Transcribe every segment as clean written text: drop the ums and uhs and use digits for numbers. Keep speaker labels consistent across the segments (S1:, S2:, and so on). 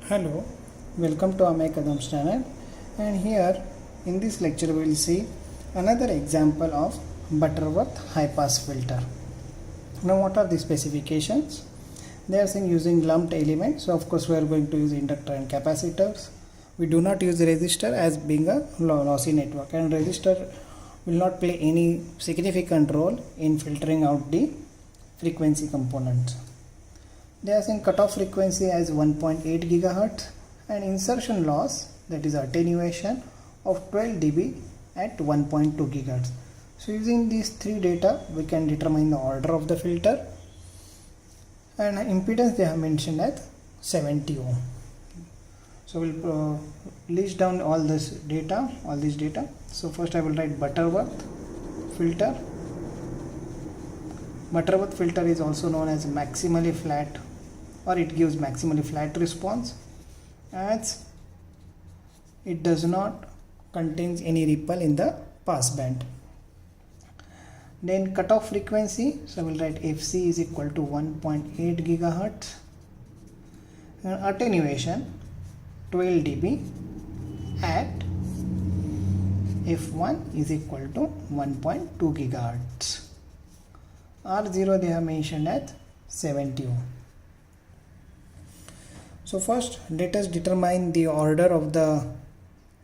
S1: Hello, welcome to Amay Kadam's channel, and here in this lecture we will see another example of Butterworth high pass filter. Now what are the specifications? They are saying using lumped elements, so of course we are going to use inductor and capacitors. We do not use resistor as being a lossy network, and resistor will not play any significant role in filtering out the frequency components. They are saying cutoff frequency as 1.8 GHz and insertion loss, that is attenuation, of 12 dB at 1.2 GHz. So using these three data we can determine the order of the filter, and impedance they have mentioned as 70 ohm. So we'll list down all these data. So first I will write Butterworth filter. Butterworth filter is also known as maximally flat, or it gives maximally flat response as it does not contains any ripple in the pass band. Then cutoff frequency, so I will write FC is equal to 1.8 GHz and attenuation 12 dB at F1 is equal to 1.2 GHz. R0 they have mentioned as 70 ohm. So first let us determine the order of the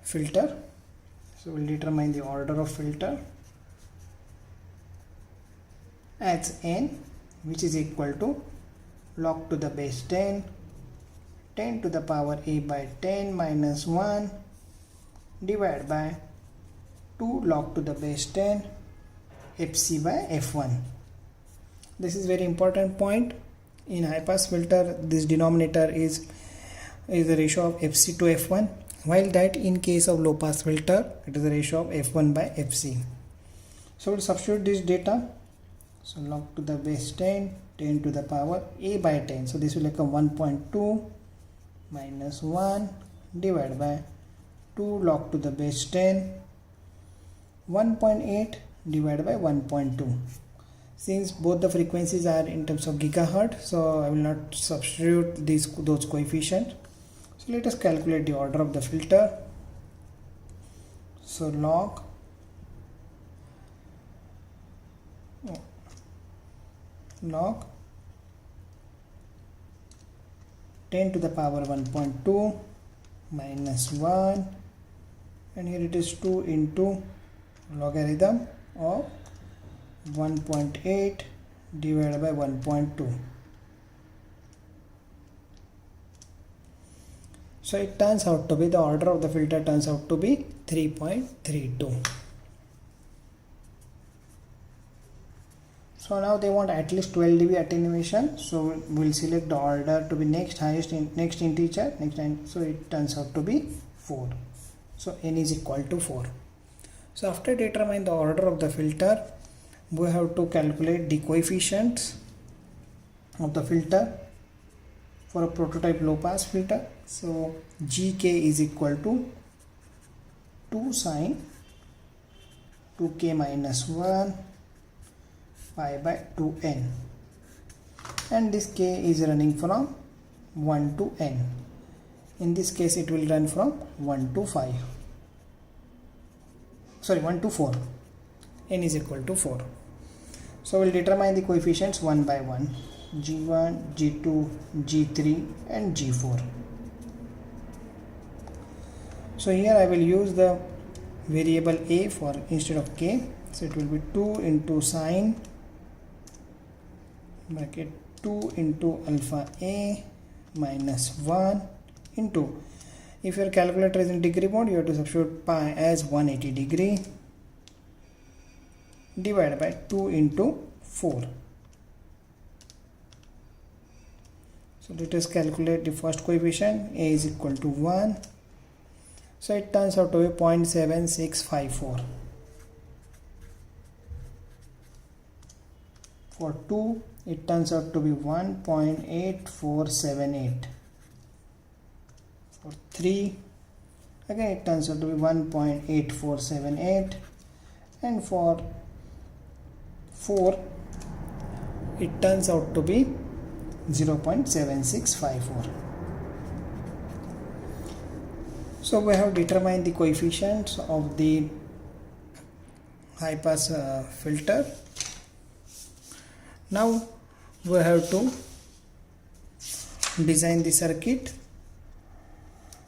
S1: filter. So we'll determine the order of filter as n, which is equal to log to the base 10, 10 to the power a by 10 minus 1 divided by 2 log to the base 10 fc by f1. This is very important point. In high pass filter this denominator is the ratio of fc to f1, while that in case of low pass filter it is the ratio of f1 by fc. So we'll substitute this data. So log to the base 10, 10 to the power a by 10, so this will become 1.2 minus 1 divided by 2 log to the base 10, 1.8 divided by 1.2. Since both the frequencies are in terms of gigahertz, so I will not substitute those coefficients. So let us calculate the order of the filter. So log 10 to the power 1.2 minus 1, and here it is 2 into logarithm of 1.8 divided by 1.2. So it turns out to be, the order of the filter turns out to be 3.32. So now they want at least 12 dB attenuation, so we'll select the order to be next integer, so it turns out to be 4. So n is equal to 4. So after determining the order of the filter, we have to calculate the coefficients of the filter for a prototype low pass filter. So gk is equal to 2 sine 2k minus 1 pi by 2n, and this k is running from 1 to n. In this case it will run from 1 to 5, sorry 1 to 4, n is equal to 4. So we'll determine the coefficients one by one, g1, g2, g3 and g4. So here I will use the variable a for instead of k, so it will be 2 into sine bracket 2 into alpha a minus 1 into, if your calculator is in degree mode you have to substitute pi as 180 degree divided by 2 into 4. So let us calculate the first coefficient. A is equal to 1, so it turns out to be 0.7654. For 2 it turns out to be 1.8478. For 3 again it turns out to be 1.8478, and for 4 it turns out to be 0.7654. So we have determined the coefficients of the high pass filter. Now we have to design the circuit.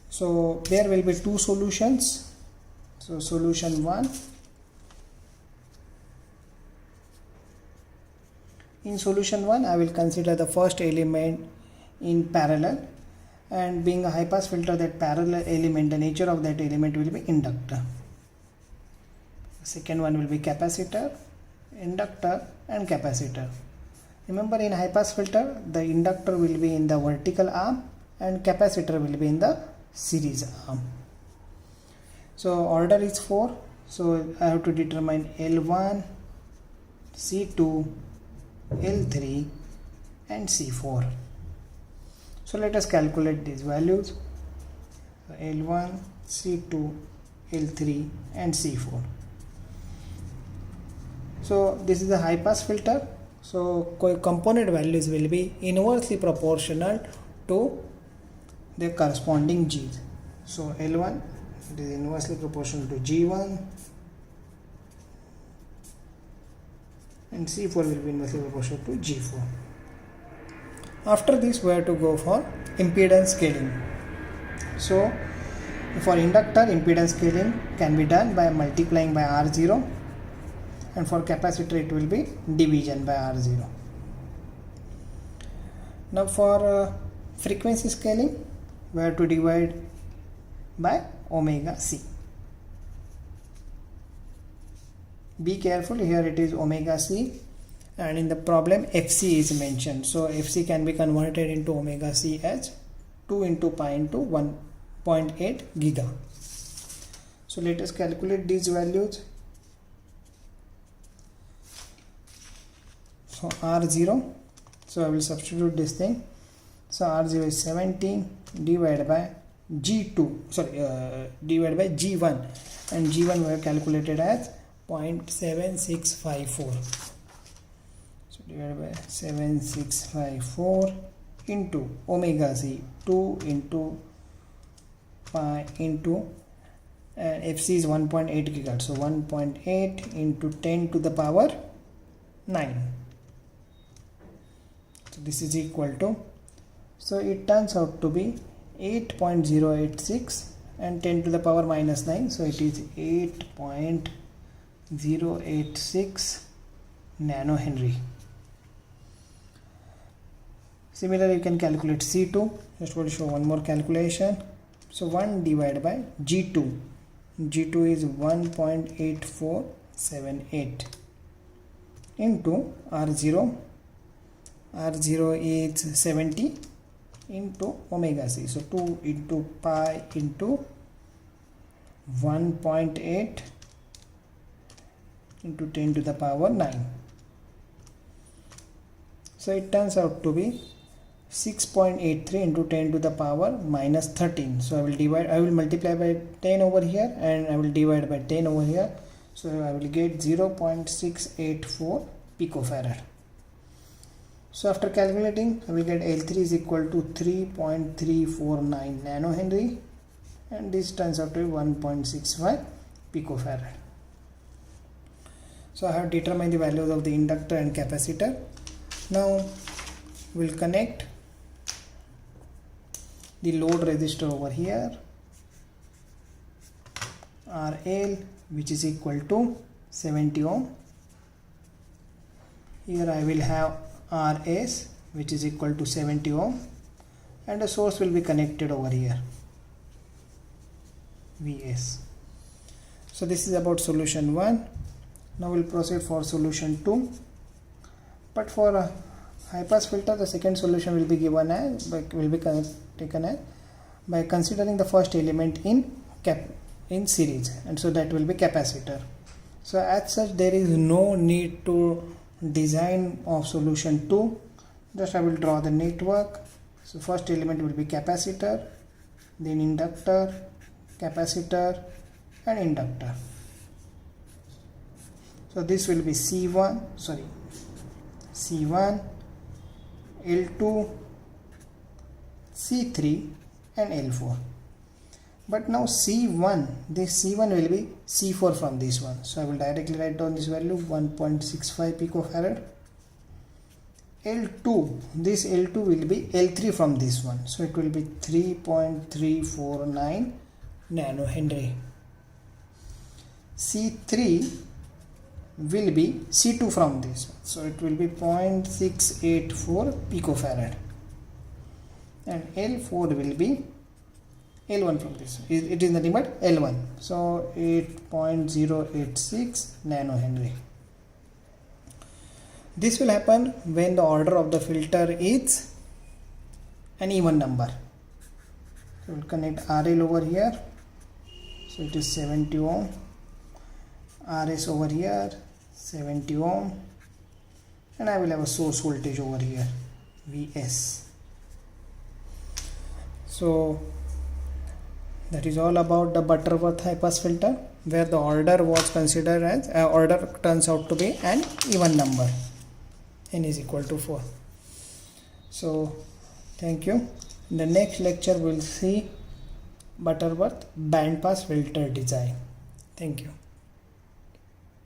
S1: So there will be two solutions. So solution 1, in solution 1 I will consider the first element in parallel, and being a high pass filter, that parallel element, the nature of that element will be inductor. The second one will be capacitor, inductor and capacitor. Remember, in high pass filter the inductor will be in the vertical arm and capacitor will be in the series arm. So order is 4, so I have to determine L1, C2, L3 and C4. So let us calculate these values. So L1, C2, L3 and C4. So this is a high pass filter. So component values will be inversely proportional to the corresponding G's. So L1, it is inversely proportional to G1 and C4 will be inversely proportional to G4. After this we have to go for impedance scaling. So for inductor, impedance scaling can be done by multiplying by R0, and for capacitor it will be division by R0. Now for frequency scaling we have to divide by omega C. Be careful, here it is omega C, and in the problem FC is mentioned. So FC can be converted into omega C as 2 into pi into 1.8 giga. So let us calculate these values. So R0, so I will substitute this thing. So R0 is 17 divided by divided by G1, and G1 we have calculated as 0.7654. So divided by 7654 into omega C, 2 into pi into, and FC is 1.8 gigahertz. So 1.8 into 10 to the power 9. So this is equal to, so it turns out to be 8.086 and 10 to the power minus 9, so it is 8.086 nanohenry. Similarly you can calculate C2. Just want to show one more calculation. So 1 divided by G2, G2 is 1.8478 into R0, R0 is 70 into omega C, so 2 into pi into 1.8 into 10 to the power 9. So it turns out to be 6.83 into 10 to the power minus 13. So I will multiply by 10 over here and I will divide by 10 over here. So I will get 0.684 picofarad. So after calculating, I will get L3 is equal to 3.349 nanohenry, and this turns out to be 1.65 picofarad. So I have determined the values of the inductor and capacitor. Now we will connect the load resistor over here, RL, which is equal to 70 ohm. Here I will have RS, which is equal to 70 ohm, and a source will be connected over here, VS. So this is about solution 1. Now we'll proceed for solution 2. But for a high pass filter, the second solution will be given as taken as by considering the first element in series, and so that will be capacitor. So as such there is no need to design of solution 2. Just I will draw the network. So first element will be capacitor, then inductor, capacitor and inductor. So this will be C1, L2, C3 and L4. But now C1, this C1 will be C4 from this one. So I will directly write down this value 1.65 picofarad. L2, this L2 will be L3 from this one. So it will be 3.349 nanohenry. C3 will be C2 from this. So it will be 0.684 picofarad. And L4 will be L1 from this. It is nothing but L1. So 8.086 nanohenry. This will happen when the order of the filter is an even number. So we'll connect RL over here. So it is 70 ohm. RS over here 70 ohm. And I will have a source voltage over here, Vs. So that is all about the Butterworth high pass filter, where the order was considered as order turns out to be an even number, n is equal to 4. So thank you. In the next lecture we will see Butterworth band pass filter design. Thank you.